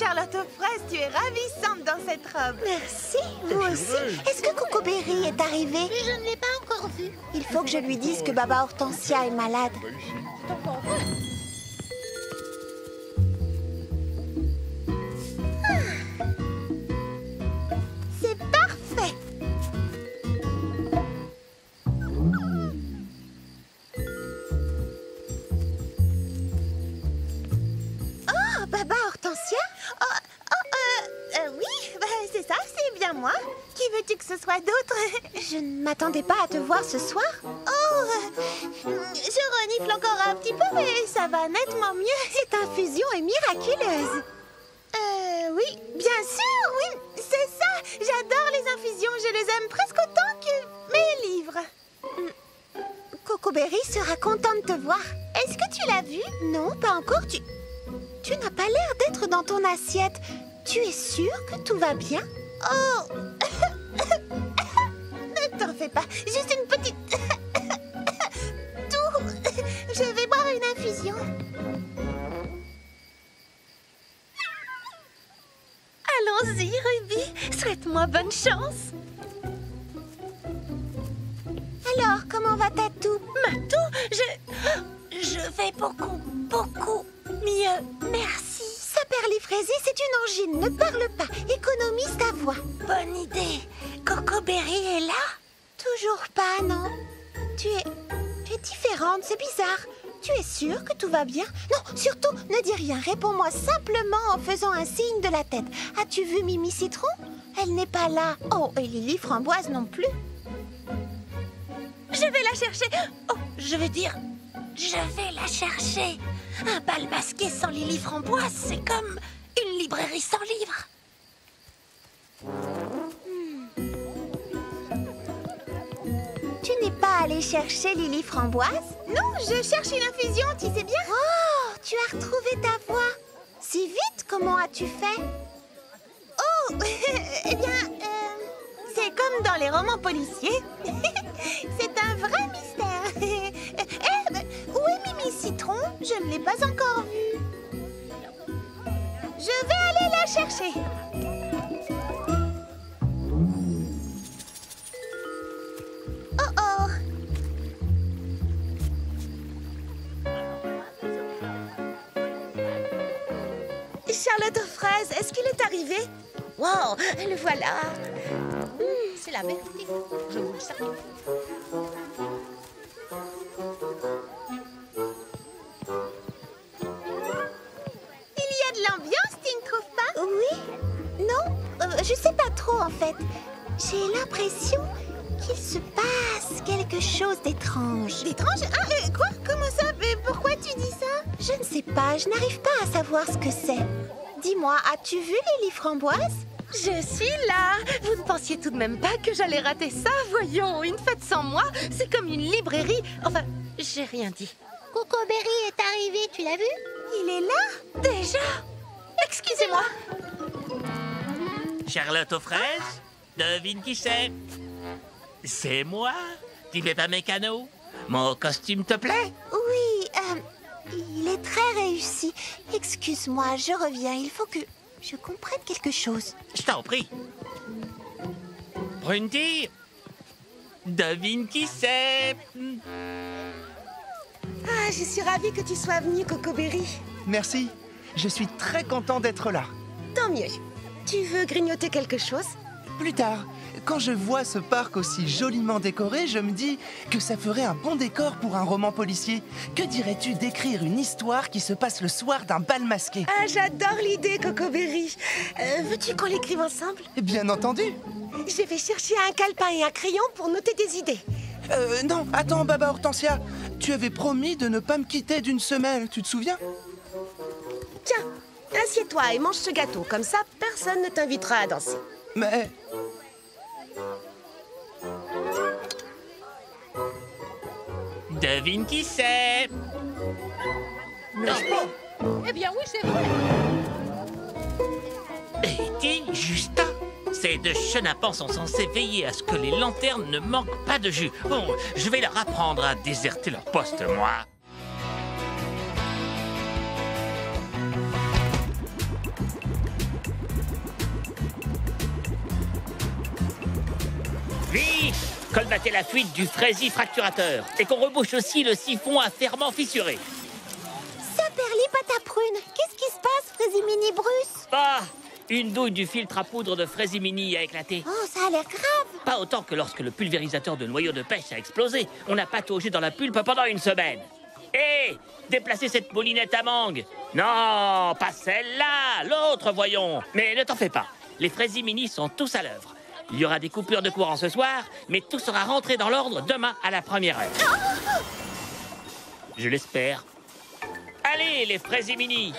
Charlotte aux fraises, tu es ravissante dans cette robe. Merci, vous aussi. Est-ce que Coco Berry est arrivé? Je ne l'ai pas encore vu. Il faut que je lui dise que Baba Hortensia est malade. C'est parfait. Oh, Baba Hortensia? Oui, c'est ça, c'est bien moi. Qui veux-tu que ce soit d'autre? Je ne m'attendais pas à te voir ce soir. Je renifle encore un petit peu, mais ça va nettement mieux. Cette infusion est miraculeuse. Oui, bien sûr, oui, c'est ça. J'adore les infusions, je les aime presque autant que mes livres. Coco Berry sera content de te voir. Est-ce que tu l'as vu? Non, pas encore. Tu n'as pas l'air d'être dans ton assiette. Tu es sûre que tout va bien? Oh Ne t'en fais pas, juste une petite toux. Je vais boire une infusion. Allons-y, Ruby. Souhaite-moi bonne chance. Alors, comment va Tatou? Matou, je vais beaucoup mieux. Merci. Ça perd les fraisés, c'est une angine. Ne parle pas. Économise ta voix. Bonne idée. Coco Berry est là? Toujours pas, non. Tu es différente, c'est bizarre. Tu es sûre que tout va bien? Non, surtout, ne dis rien. Réponds-moi simplement en faisant un signe de la tête. As-tu vu Mimi Citron? Elle n'est pas là. Oh, et Lily Framboise non plus. Je vais la chercher. Oh, je vais la chercher. Un bal masqué sans Lily Framboise, c'est comme une librairie sans livres. Tu n'es pas allée chercher Lily Framboise? Non, je cherche une infusion, tu sais bien. Oh, tu as retrouvé ta voix. Si vite, comment as-tu fait? Oh, eh bien, c'est comme dans les romans policiers. C'est un vrai mystère. Où est Mimi Citron? Je ne l'ai pas encore vue. Je vais aller la chercher. Oh oh. Charlotte aux fraises, est-ce qu'il est arrivé? Wow, le voilà. C'est la vérité. Je vous le certifie. Il y a de l'ambiance, tu ne trouves pas? Oui? Non? Je sais pas trop en fait. J'ai l'impression qu'il se passe quelque chose d'étrange. D'étrange? Ah, quoi? Comment ça? Pourquoi tu dis ça? Je ne sais pas, je n'arrive pas à savoir ce que c'est. Dis-moi, as-tu vu Lily Framboise? Je suis là. Vous ne pensiez tout de même pas que j'allais rater ça? Voyons, une fête sans moi, c'est comme une librairie. Enfin, j'ai rien dit. Coco Berry est arrivé, tu l'as vu? Il est là? Déjà? Excusez-moi. Charlotte aux fraises, devine qui c'est? C'est moi. Tu fais pas mécano? Mon costume te plaît? Oui, il est très réussi. Excuse-moi, je reviens. Il faut que je comprenne quelque chose. Je t'en prie. Brunty, devine qui c'est? Ah, je suis ravie que tu sois venue, Coco Berry. Merci. Je suis très content d'être là. Tant mieux. Tu veux grignoter quelque chose? Plus tard, quand je vois ce parc aussi joliment décoré, je me dis que ça ferait un bon décor pour un roman policier. Que dirais-tu d'écrire une histoire qui se passe le soir d'un bal masqué? Ah, j'adore l'idée, Coco Berry. Veux-tu qu'on l'écrive ensemble? Bien entendu. Je vais chercher un calepin et un crayon pour noter des idées. Non, attends, Baba Hortensia. Tu avais promis de ne pas me quitter d'une semelle, tu te souviens? Tiens, assieds-toi et mange ce gâteau. Comme ça, personne ne t'invitera à danser. Mais... Devine qui c'est? N'est-ce pas? Eh bien oui, c'est vrai. Et dis, Justin, ces deux chenapans sont censés veiller à ce que les lanternes ne manquent pas de jus. Bon, je vais leur apprendre à déserter leur poste, moi. Vite! Colmatez la fuite du fraisifracturateur et qu'on rebouche aussi le siphon à ferment fissuré. Saperlipataprune, qu'est-ce qui se passe, Frésimini Bruce? Ah! Une douille du filtre à poudre de Frésimini a éclaté. Oh, ça a l'air grave. Pas autant que lorsque le pulvérisateur de noyaux de pêche a explosé. On a pataugé dans la pulpe pendant une semaine. Hé! Déplacez cette moulinette à mangue! Non, pas celle-là! L'autre, voyons! Mais ne t'en fais pas. Les Frésimini sont tous à l'œuvre. Il y aura des coupures de courant ce soir, mais tout sera rentré dans l'ordre demain à la première heure. Je l'espère. Allez, les Frésimini!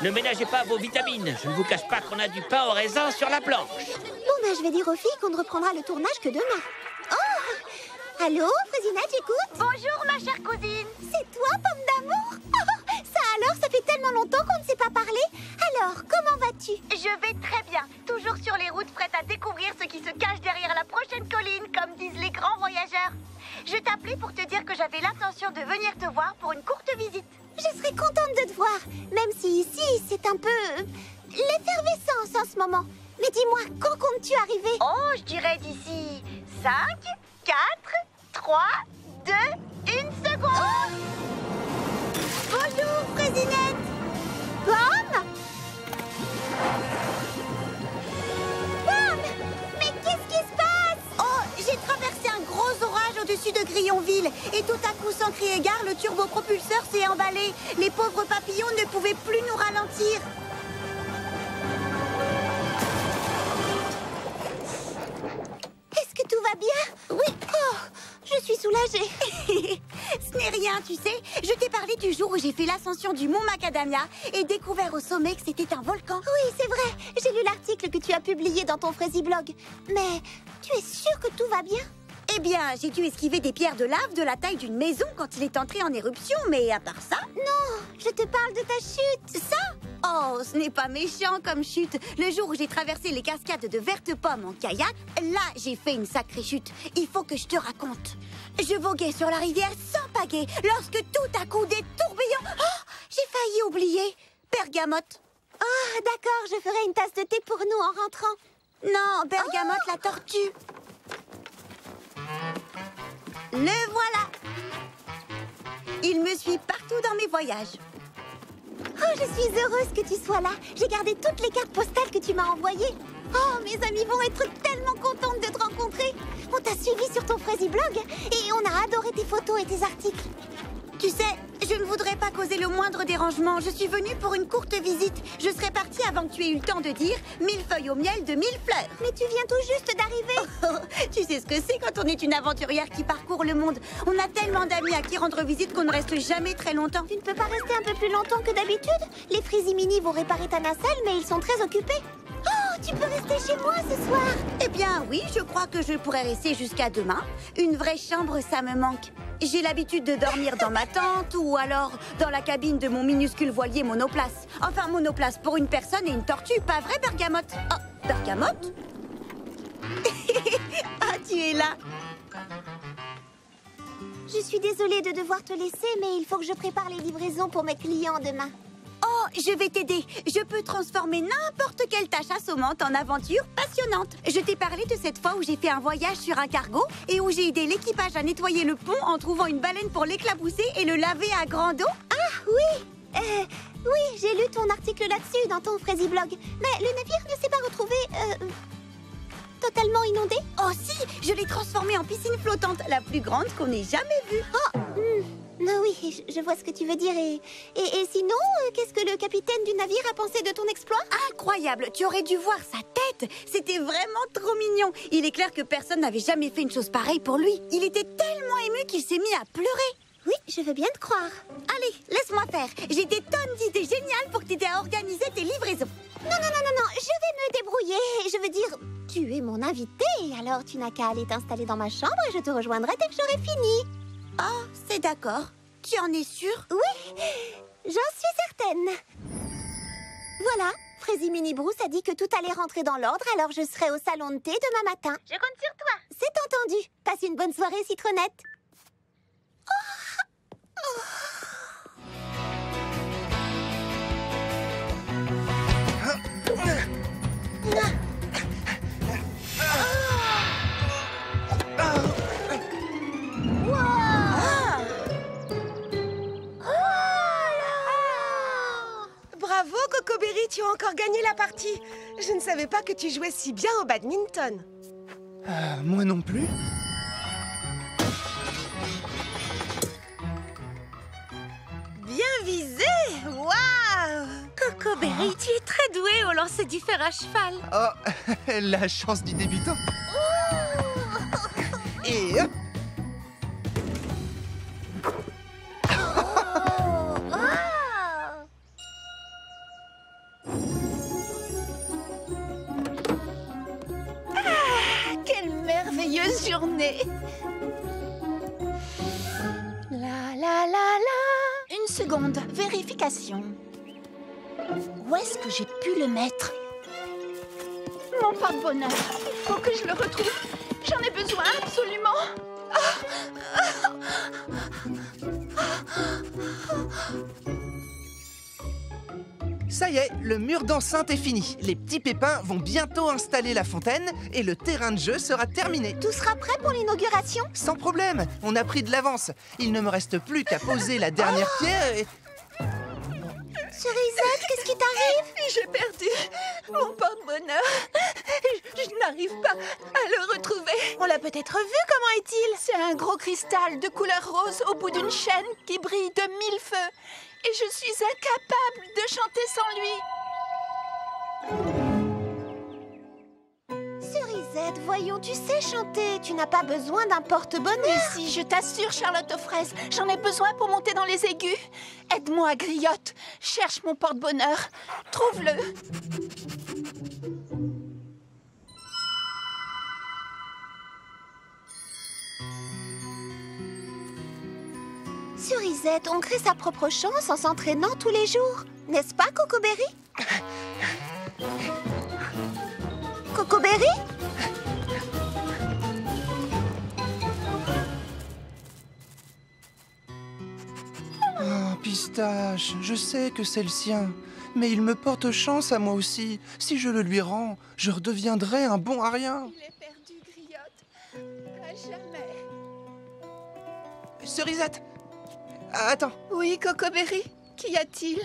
Ne ménagez pas vos vitamines. Je ne vous cache pas qu'on a du pain au raisin sur la planche. Bon, je vais dire aux filles qu'on ne reprendra le tournage que demain. Oh! Allô, Frésinette, j'écoute. Bonjour, ma chère cousine. C'est toi, pomme d'amour? Oh, ça alors, ça fait tellement longtemps qu'on ne s'est pas parlé. Alors, comment vas-tu? Je vais très bien. Toujours sur les routes, prête à découvrir ce qui se cache derrière la prochaine colline, comme disent les grands voyageurs. Je t'appelais pour te dire que j'avais l'intention de venir te voir pour une courte visite. Je serais contente de te voir, même si ici, c'est un peu... l'effervescence en ce moment. Mais dis-moi, quand comptes-tu arriver? Oh, je dirais d'ici 5, 4, 3, 2, 1 seconde. Bonjour, Frésinette. Pomme? Pomme? Mais qu'est-ce qui se passe? Oh, j'ai traversé un gros orage au-dessus de Grillonville. Et tout à coup, sans crier gare, le turbopropulseur s'est emballé. Les pauvres papillons ne pouvaient plus nous ralentir. Est-ce que tout va bien? Oui. Oh, je suis soulagée. Ce n'est rien, tu sais. Je t'ai parlé du jour où j'ai fait l'ascension du mont Macadamia et découvert au sommet que c'était un volcan. Oui, c'est vrai. J'ai lu l'article que tu as publié dans ton Frésiblog. Mais tu es sûre que tout va bien? Eh bien, j'ai dû esquiver des pierres de lave de la taille d'une maison quand il est entré en éruption, mais à part ça... Non, je te parle de ta chute. Ça? Oh, ce n'est pas méchant comme chute. Le jour où j'ai traversé les cascades de Verte Pomme en kayak, là, j'ai fait une sacrée chute. Il faut que je te raconte. Je voguais sur la rivière sans pagaie lorsque tout à coup des tourbillons... Oh, j'ai failli oublier. Bergamote. Oh, d'accord, je ferai une tasse de thé pour nous en rentrant. Non, Bergamote la tortue. Le voilà. Il me suit partout dans mes voyages. Oh, je suis heureuse que tu sois là. J'ai gardé toutes les cartes postales que tu m'as envoyées. Oh, mes amis vont être tellement contentes de te rencontrer. On t'a suivi sur ton Frésiblog et on a adoré tes photos et tes articles. Tu sais, je ne voudrais pas causer le moindre dérangement. Je suis venue pour une courte visite. Je serais partie avant que tu aies eu le temps de dire 1000 feuilles au miel de 1000 fleurs. Mais tu viens tout juste d'arriver. Oh, tu sais ce que c'est quand on est une aventurière qui parcourt le monde. On a tellement d'amis à qui rendre visite qu'on ne reste jamais très longtemps. Tu ne peux pas rester un peu plus longtemps que d'habitude? Les Frésimini vont réparer ta nacelle, mais ils sont très occupés. Oh, tu peux rester chez moi ce soir? Eh bien oui, je crois que je pourrais rester jusqu'à demain. Une vraie chambre, ça me manque. J'ai l'habitude de dormir dans ma tente ou alors dans la cabine de mon minuscule voilier monoplace. Enfin, monoplace pour une personne et une tortue, pas vrai, Bergamote? Oh, Bergamote? Ah, tu es là. Je suis désolée de devoir te laisser, mais il faut que je prépare les livraisons pour mes clients demain. Oh, je vais t'aider. Je peux transformer n'importe quelle tâche assommante en aventure passionnante. Je t'ai parlé de cette fois où j'ai fait un voyage sur un cargo et où j'ai aidé l'équipage à nettoyer le pont en trouvant une baleine pour l'éclabousser et le laver à grande eau. Ah oui, oui, j'ai lu ton article là-dessus dans ton Frésiblog. Mais le navire ne s'est pas retrouvé totalement inondé? Oh si, je l'ai transformé en piscine flottante, la plus grande qu'on ait jamais vue. Oh, non, oui, je vois ce que tu veux dire. Et sinon, qu'est-ce que le capitaine du navire a pensé de ton exploit? Incroyable, tu aurais dû voir sa tête. C'était vraiment trop mignon. Il est clair que personne n'avait jamais fait une chose pareille pour lui. Il était tellement ému qu'il s'est mis à pleurer. Oui, je veux bien te croire. Allez, laisse-moi faire. J'ai des tonnes d'idées géniales pour t'aider à organiser tes livraisons. Non, je vais me débrouiller. Je veux dire, tu es mon invité, alors tu n'as qu'à aller t'installer dans ma chambre et je te rejoindrai dès que j'aurai fini. Oh, c'est d'accord. Tu en es sûre? Oui, j'en suis certaine. Voilà, Frésimini Bruce a dit que tout allait rentrer dans l'ordre, alors je serai au salon de thé demain matin. Je compte sur toi. C'est entendu. Passe une bonne soirée, Citronnette. Cocoberry, tu as encore gagné la partie. Je ne savais pas que tu jouais si bien au badminton. Moi non plus. Bien visé! Waouh! Cocoberry, tu es très doué au lancer du fer à cheval. Oh, la chance du débutant. Et hop. Quelle merveilleuse journée! La la la la. Une seconde, vérification. Où est-ce que j'ai pu le mettre? Mon porte-bonheur. Il faut que je le retrouve. J'en ai besoin absolument. Ça y est, le mur d'enceinte est fini. Les petits pépins vont bientôt installer la fontaine et le terrain de jeu sera terminé. Tout sera prêt pour l'inauguration? Sans problème, on a pris de l'avance. Il ne me reste plus qu'à poser la dernière pierre et... Cerisette, qu'est-ce qui t'arrive? J'ai perdu mon porte-bonheur. Je n'arrive pas à le retrouver. On l'a peut-être vu, comment est-il? C'est un gros cristal de couleur rose au bout d'une chaîne qui brille de 1000 feux. Et je suis incapable de chanter sans lui. Cerisette, voyons, tu sais chanter. Tu n'as pas besoin d'un porte-bonheur. Si, je t'assure, Charlotte aux fraises, j'en ai besoin pour monter dans les aigus. Aide-moi, Griotte. Cherche mon porte-bonheur. Trouve-le. Cerisette, on crée sa propre chance en s'entraînant tous les jours. N'est-ce pas, Cocoberry? Cocoberry? Oh, Pistache, je sais que c'est le sien. Mais il me porte chance à moi aussi. Si je le lui rends, je redeviendrai un bon à rien. Il est perdu, Griotte. À jamais. Cerisette! Attends. Oui, Cocoberry, qu'y a-t-il?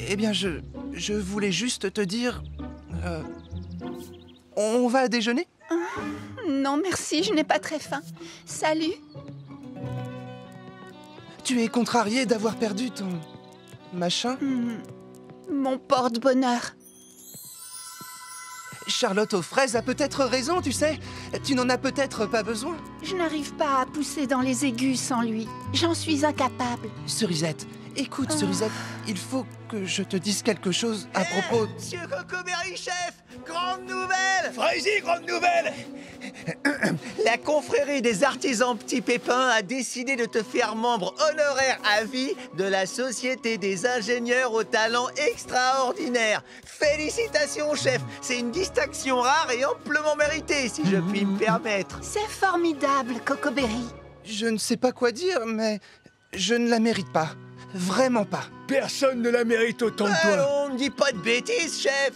Eh bien, je voulais juste te dire... on va déjeuner? Non, merci, je n'ai pas très faim. Salut. Tu es contrarié d'avoir perdu ton... machin? Mon porte-bonheur. Charlotte aux fraises a peut-être raison, tu sais. Tu n'en as peut-être pas besoin. Je n'arrive pas à pousser dans les aigus sans lui. J'en suis incapable. Cerisette, écoute, Cerisette, il faut que je te dise quelque chose à propos... Monsieur Cocoberry, chef! Grande nouvelle! Frézy, grande nouvelle! La confrérie des artisans Petits Pépins a décidé de te faire membre honoraire à vie de la Société des ingénieurs au talent extraordinaire. Félicitations, chef! C'est une distinction rare et amplement méritée, si je puis me permettre. C'est formidable, Cocoberry. Je ne sais pas quoi dire, mais je ne la mérite pas. Vraiment pas. Personne ne la mérite autant que toi. Allons, ne dis pas de bêtises, chef!